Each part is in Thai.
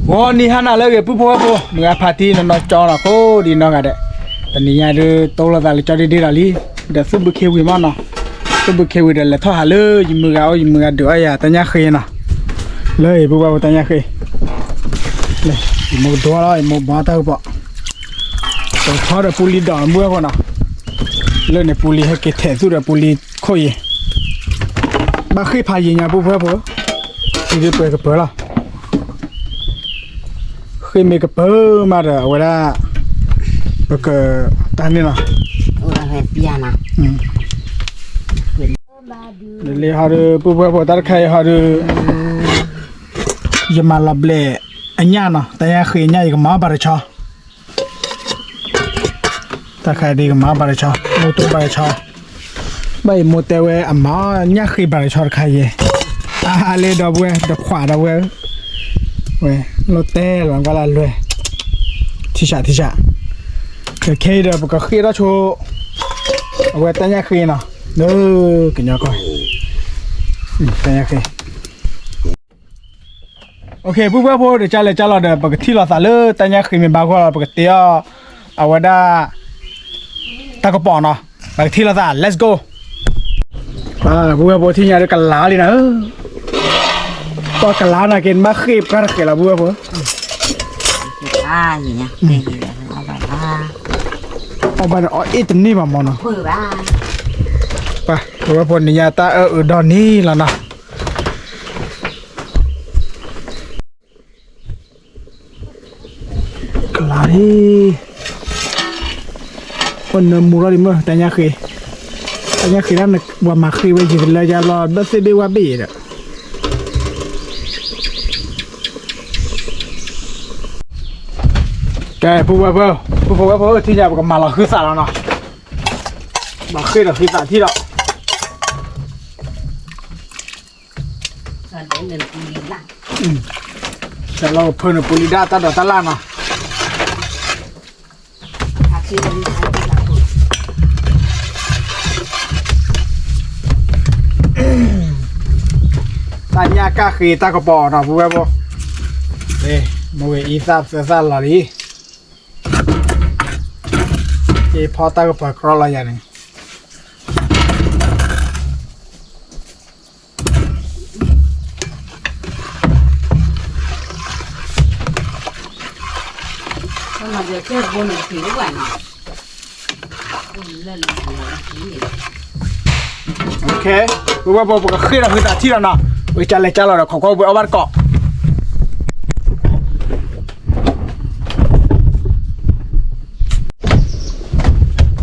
Wah ni hana lagi pupu apa? Mengapati nona cora ko di nona ada. Tani ada tola tali cari di rali. Dah subuh kewi mana? Subuh kewi dah letak halu. Jumlah doa ya. Tanya khe na. Leh pupu apa tanya khe? Leh, jumlah doa lah. Jumlah bata apa? Kalau ada puli dah, muka apa na? Leh ni puli hek kita tu dah puli koi. Bakhi payahnya pupu apa? Ini pergi ke lah. Khi mấy cái bơ mà được ở đây bơ cái tan đi nào để họ được bơ bơ bơ ta khai họ được giờ mà làm lệ anh nhà nào tại nhà khi nhà cái má bà cho ta khai đi cái má bà cho mô tô bà cho bây mô tèo ấy má nhà khi bà cho khai gì lên đó bơ được khỏa đó bơ喂，老呆了，我来来，提下，这开的不个黑了出，我等下黑呢，喏，跟人家讲，等下黑。OK， 不，这家里家了的，不个提了啥了，等下黑没包括了，不个掉，我的打个包呢，不个提了啥 ，Let's go。啊，不，听见这个哪里呢？ก็กะลานะกินมาขีบกันเกละบัวพ่ออย่างเงี้ยเอาไปเอาไปเอาอีตนี่มาหมอนะไปเพราะว่าพอนี่ยาตาดอนนี่แล้วนะกะลาดิคนมูรอดิมั้ยแต่ยาคือนั่นว่ามาคือไว้จิเลยจะรอบัสเดว่าบีอ่ะแกผู้ว่าที่จะกับมาเราคือสาแล้วเนาะมาคือเราคือสาที่เราแต่เราเพิ่นปุริดาตัดตะล่านะตายากาคือตากระป๋อเนาะผู้ว่าบ่เอ้โมเวอีซับเซซัลล่ะดิพอตากระป๋อครอละอย่างนึงมาเดี๋ยวแค่บนผิวก่อนโอเครู้ว่าบอกก็ขึ้นเราคือตัดที่เราเนาะวิจารณ์เลยจ้าเราของก็เอาบ้านเกาะ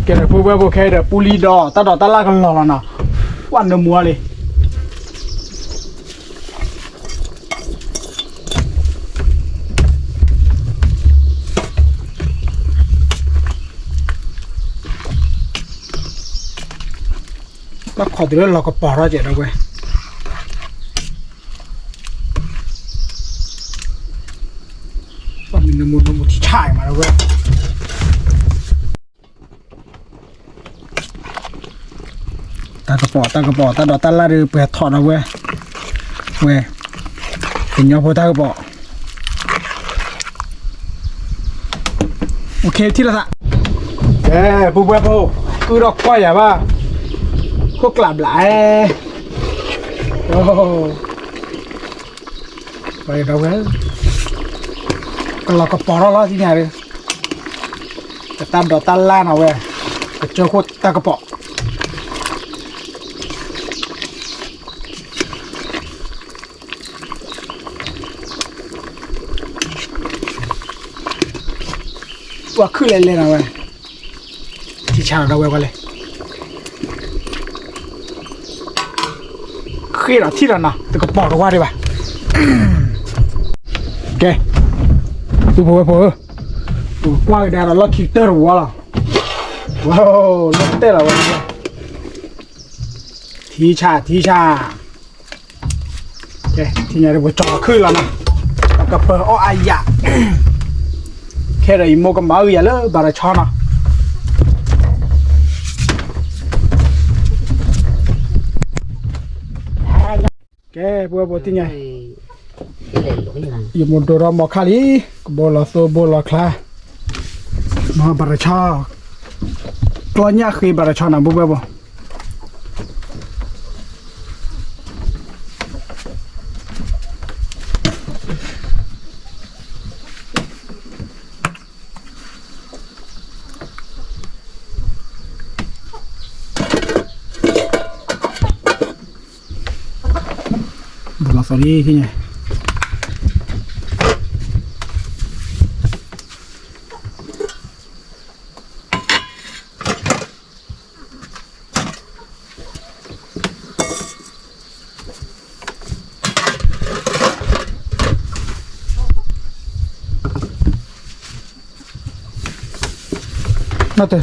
เกิดพูดว่าโอเคเดี๋ยวปูลีดอตัดดอกตัดลากกันหล่อแล้วนะวันเดิมมัวเลยมาขอตัวเราก็ปอเราเจ็ดเอาไว้ว่ามีนมูที่ช่ายมาแล้วเว้ยตากระป๋อตาดอกตาลาเรือเปิดถอดเอาเว้ยเห็นยอพอตากระป๋อโอเคที่ละสะปุ๊บคือดอกก้อยอย่าบ้าก็กลับหลายโอ้ไปเราเว้ยก็เราก็ปอเราที่ไหนเลยจะตามดอกตาล่าเอาเว้ยจะเจอโคตรตากระป๋อว่าคือเล่นๆนะเว้ยที่ชาเราเว้ยว่าเลยคือเราที่เราเนาะแต่ก็บอกเราว่าได้ป่ะโอเคดูพอดูกว้างได้เราล็อกคิกเตอร์หัวเราว้าวล็อกเตอร์เราเว้ยทีชาโอเคที่ไหนเราไปจ่อขึ้นแล้วนะแล้วก็เปิดอ้ออายะแค่เราอีโมกับมาอย่าเลยบาร์ชอนะแกบัวที่ไง cái này lỗi là อยู่มุดรอมอคาลีบอลโซบอลคลามาบาราชาตัวเนี้ยคือบาราชานะบุบบ่บอลสอรี่ที่ไงน่าจะ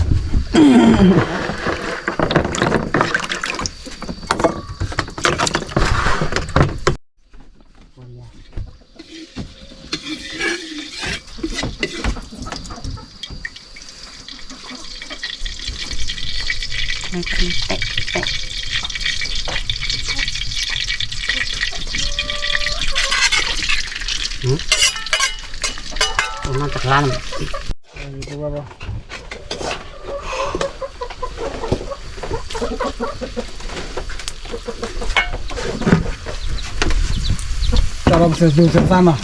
tệ tệ nó thật lắm บุบบ่จะเราเสียดูเสียสั้นอ่ะ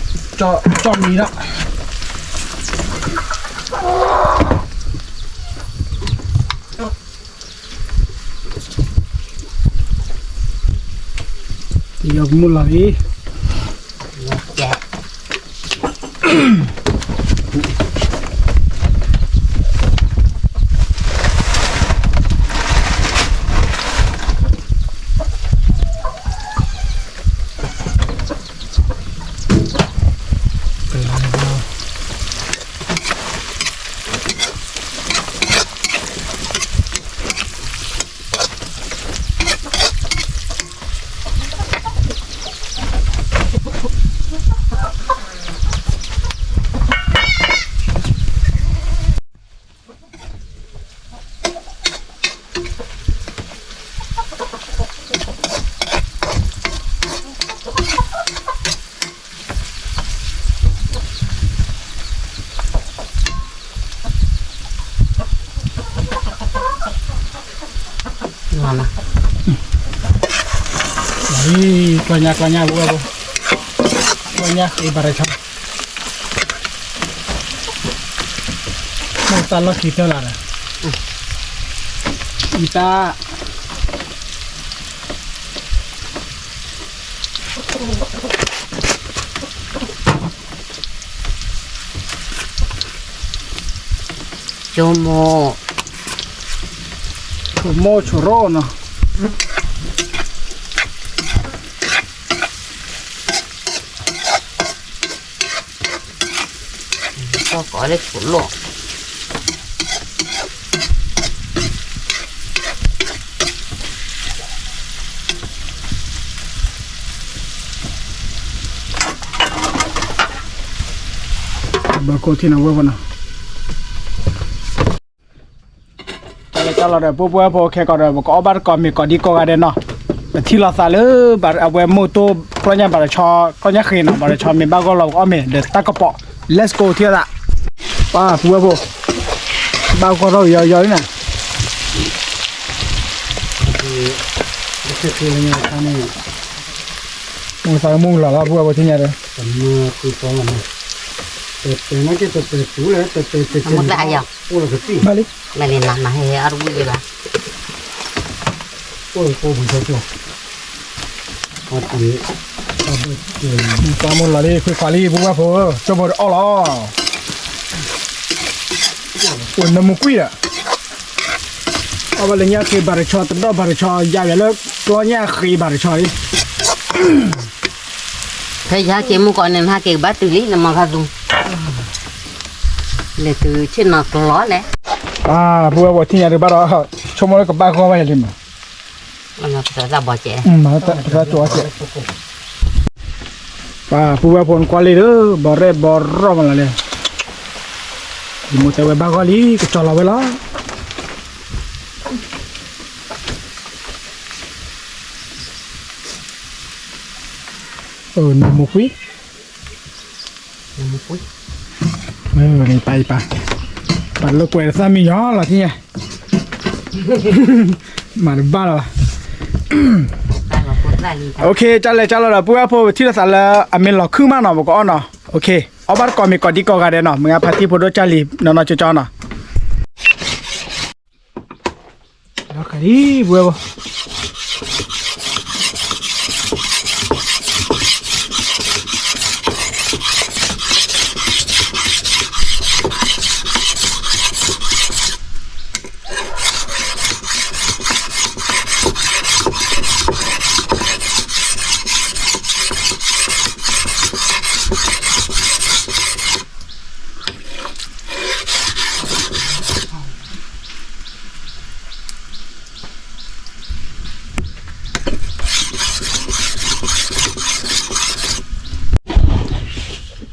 จอมีละที่ยกมุลละอี dạ มานี่kelanya buah bu banyak ibaratnya mau taruh kita lah kita Chomo churro no có lấy củ lộ bako thì nào vợ nào cho là bố bố khi còn rồi có bắt còn mình còn đi coi đây nọ thì là sao nữa bà ở bên mô tô có nhà bà cho có nhà khi nào bà cho mình bao gồm là mình để ta có bỏ let's go theo ạ ba bố bao gồm rồi rồi nè mua sao mua là bố thế nhà đây mua từ con này từ nó cái từ chú là từ một đại giờ cô là cái gì ba lít mày lên làm mà hay ăn vui vậy bà cô mình thấy chưa họ chỉ ta mua là đi phải đi bố cho bố ở đó quần nó mua quý à ở bên nhà khi bà cho tận đó bà cho giá vậy đó có nhà khi bà cho đi thấy giá chị mua con nên hai cái bát từ lý là mà khá dùng để từ trên nó ló này à bố thì nhà được bà đó cho mua cái ba con vậy đi mà nó sẽ ra bỏ trẻ mà ta ra cho trẻ và bố phun qua đi đó bỏ rau mà lại đi mua cái ba con đi cái trò là vậy đó nó một quý ยังไม่ปุ้ย นี่ไปปัดลูกป่วยซามีย้อหรอที่ไงมาดูบ้านเรา ตาเราปวดไหล่ลี โอเคจัดเลยเราปุ๊บพอที่เราสั่งแล้วอเมริกาขึ้นมาหน่อยบอกก็เนาะโอเคเอาบ้านก่อนมีก่อนดีก่อนกันเนาะมึงเอาพาที่พูดจัดลีนอนๆจ้าเนาะแล้วกันดิปุ๊บ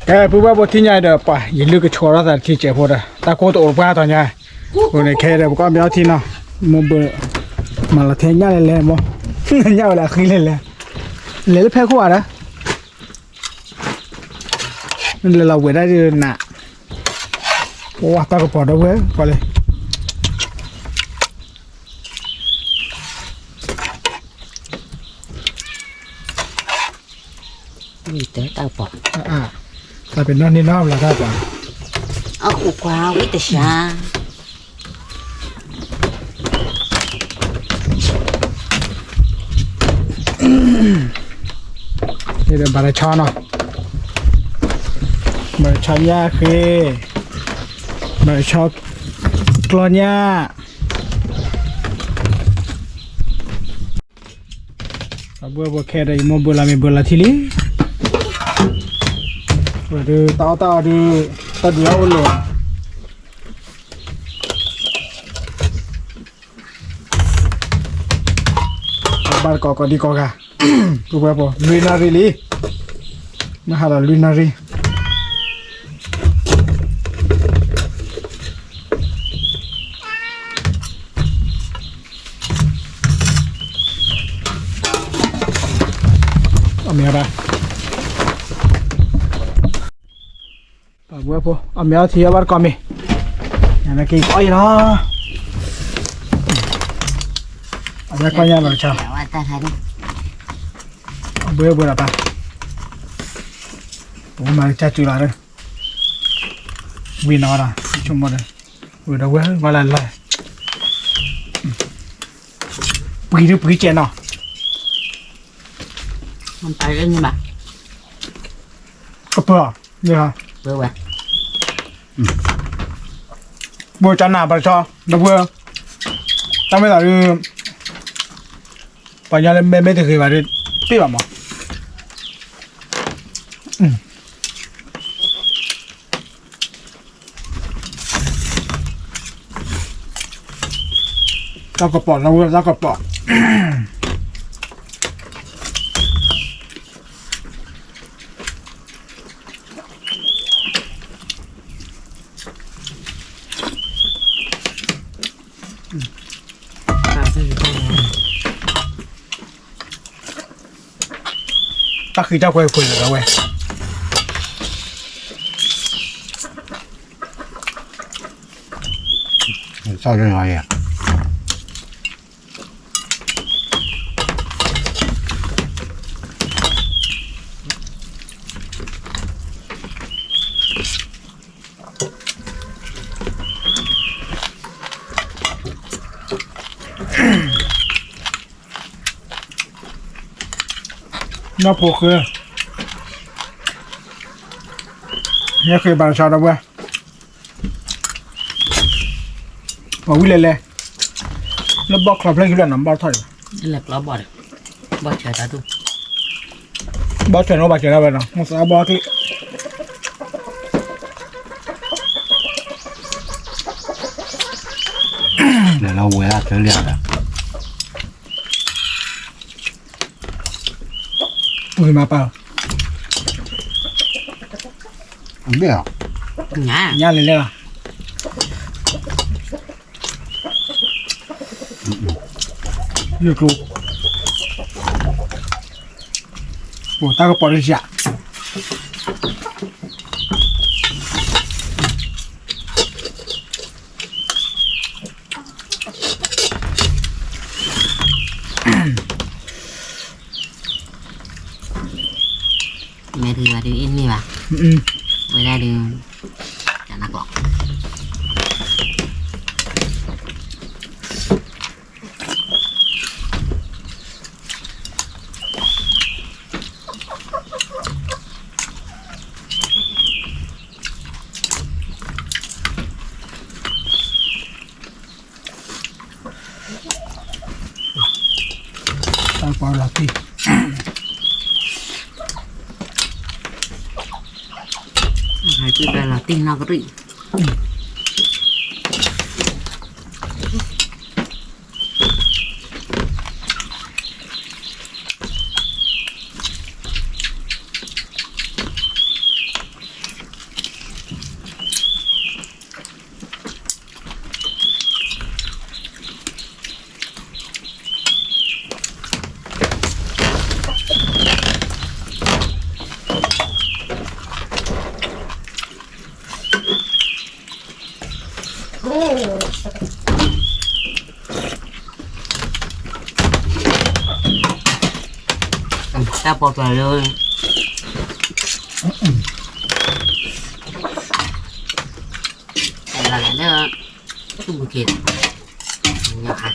แกปุ๊บที่ใหญ่เด้อป่ะยินลึกก็ชัวร์แล้วแต่ที่เจ็บปวดตาโคตรโอป้าตอนนี้คนในแค่เด้อก็มีเอาที่เนาะมึงเบอร์มาละเทียนย่าเลยมั้งย่าเวลาขึ้นเลยเลยแพ้ขวานะนั่นเราเวได้ด้วยหนาโอ้ตาก็ปวดด้วยไปเลย นี่เต๋อตาปอด ถ้าเป็นนอนนี่นอนแล้วครับป่ะ เอาอุกวาวิตชา นี่เป็นบาร์ชอนเนาะบาร์ชอนยาคือบาร์ชอนกลอนยาบัวแค่ได้มบัวละมีบัวละทีนี้บัวดูต่อดูตัดเดียวเลยบาร์ก็ดีก็ค่ะตัวแบบลุยนารีลีมาหาลุยนารีเอาเมียไปตัวแบบเอาเมียที่อาบาร์ก็มีอย่างนั้นกี่อ้อยเนาะอาบาร์ก็ยังไม่ชอบ แต่ว่าตาทัน Boleh apa? Oh, mari cacu lah. Win orang, cuma dah. Udah gue malah lah. Pergi cina. มันไปเรื่องนี้มา Apa? Ni ha. เบื่อวะ Boleh cina berca. Dah gue. Tapi tak ada. Banyak lembek tu kira ada. Tiba mah. Tao có bỏ đâu ra có bỏ. Ta khi cho quay phủi rồi quay. Sao rồi hỏi à? Nó phô khơi. Nhớ khi bàn sao đâu quay. Mà quý lê lê. Nó bóc lọc lên cái lần nằm bao thôi. นี่แหละเราบอดบอดเฉยตาดู Bóc chuyện nó bà chuyện đâu vậy nào. Một sao bóc đi. Để lâu quay ra tới liền à? Ui mà bảo. Không biết à? หงา Nha lên lên à. Được luôn. Ủa tao có bỏ đi dạ. ini lah. อืม Boleh ada jangan kok. ตาปอลาตี Hai kita là tin nó có rỉ. ถ้าปลดปล่อยเลยอะไรเนี่ยตุ้มเกล็ดเนี่ยค่ะ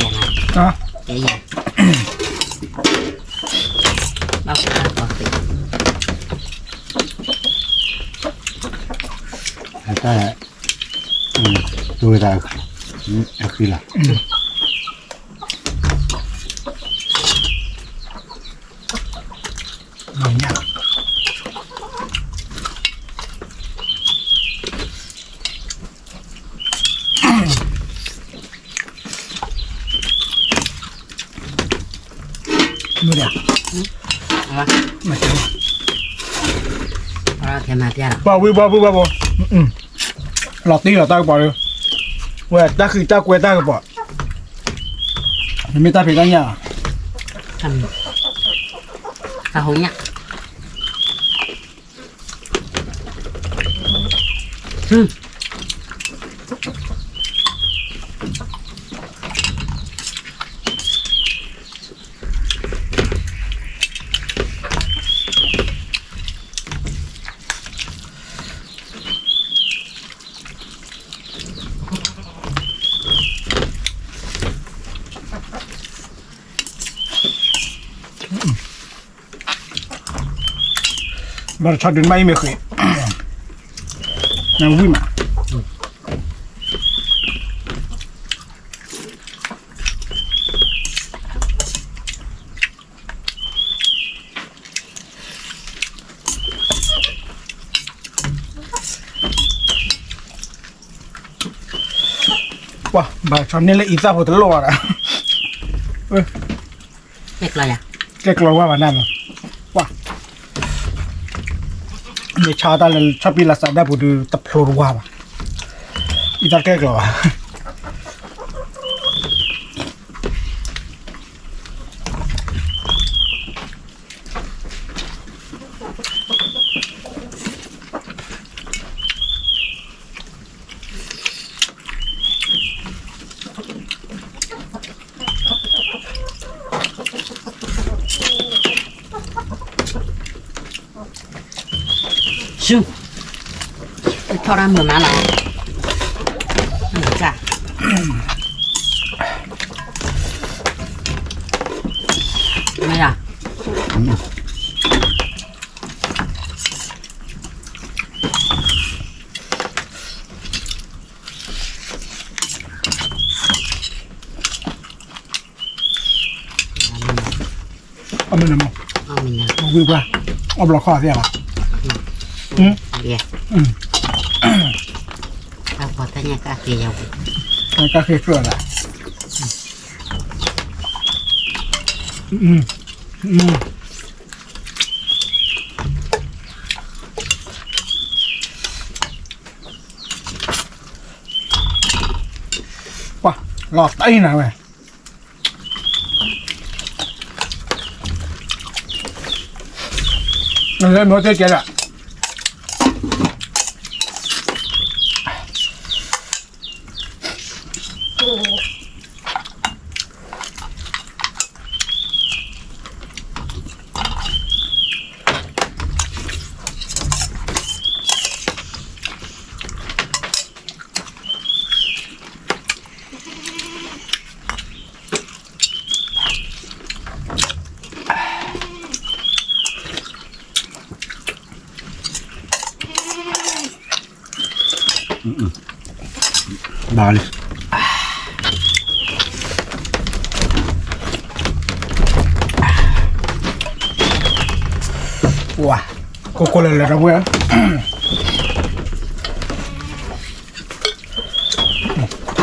ยังไง อ่ะ ใจเย็นเราขอปกติ แต่ตัวตาอักขีละ หน่อยเนี่ยมือเดียว อะไร มาเจอ เราแค่มาเที่ยว บ่าวหลอดตีหลอดตาก็บอกเลยเว้ยตาคือตากล้วยตาก็บอกมันไม่ตาเผ็ดกันเนี่ย ทำตาหุ่นเนี่ย บาร์ชอตเดินไม่เคยนั่งวิ่งมาว้าบาร์ชอตนี่เลยอีซ่าหัวตลอดอ่ะ เล็กเลยอ่ะ แกกลัวว่ามันนั่นว้าในชาตาเลยชอบปีละสัตว์ได้บุตรตะโพลว่าป่ะอีตาแกกลัว Shoo. Cho ra mười má nào. Chà. Mày à? Ông mình làm không? Ông mình Ông vui quá. Ông lọc kho thế à? Iya. Apa tanya kaki ya? Cái khế cửa là. Wow, lọt tay nào này. Lên nói chơi kia ạ. บาเลย ว้าโกโก้เลยนะเว้ย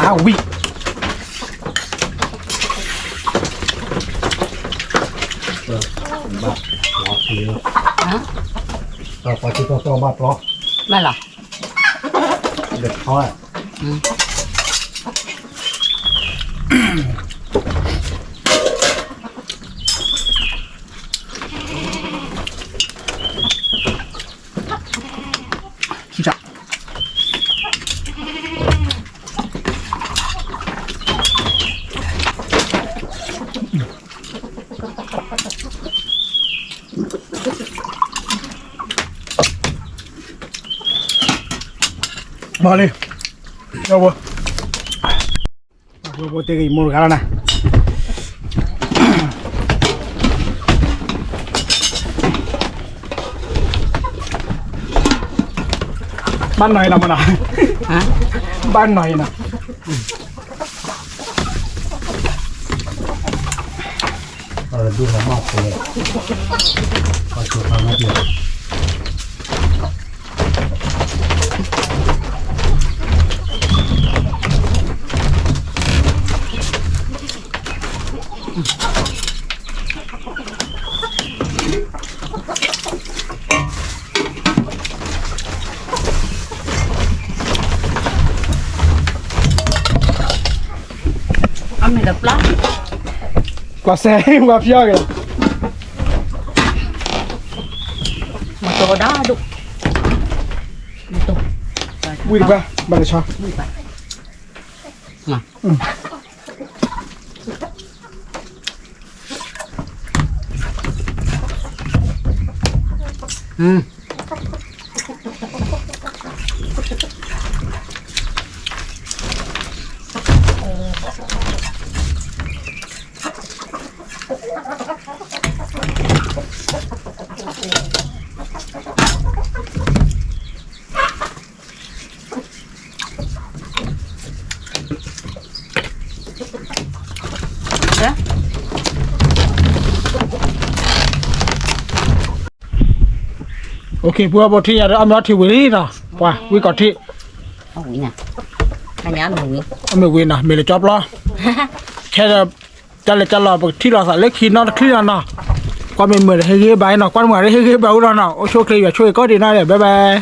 อ้าววิ บาหลอกเยอะต่อไปที่ตัวบาหลอก มาหรอ เด็ดเขาอ่ะ ชิจักมาเลยเอาบ่เอาบ่เตะกี่มูลกันนะบ้านหน่อยนะมันนะ ฮะ บ้านหน่อยนะ ดูหอมมากเลยพอชูทางมาเดียว ăn mày đập lắm กว่าแซ่กว่าเพี้ยกัน mà chỗ đó đụng mà tụ วิ่งไปบ้านเลยชอบ đi phải mà đó โอเคพวกบที่เอามาที่วิ่งนะว่าวิ่งก่อนที่ không nghĩ nè anh nhớ mình nghĩ เอาไม่วิ่งนะไม่เลยจอบล้อแค่จะเลยจะรอที่เราใส่เล็กขีดนอนคลี่นนะก็ไม่เหมือนเฮ้ยใบนะก็เหมือนเฮ้ยใบอุดรนะโอ้โชคดีอย่าช่วยก็ดีนะเดี๋ยวบ๊ายบาย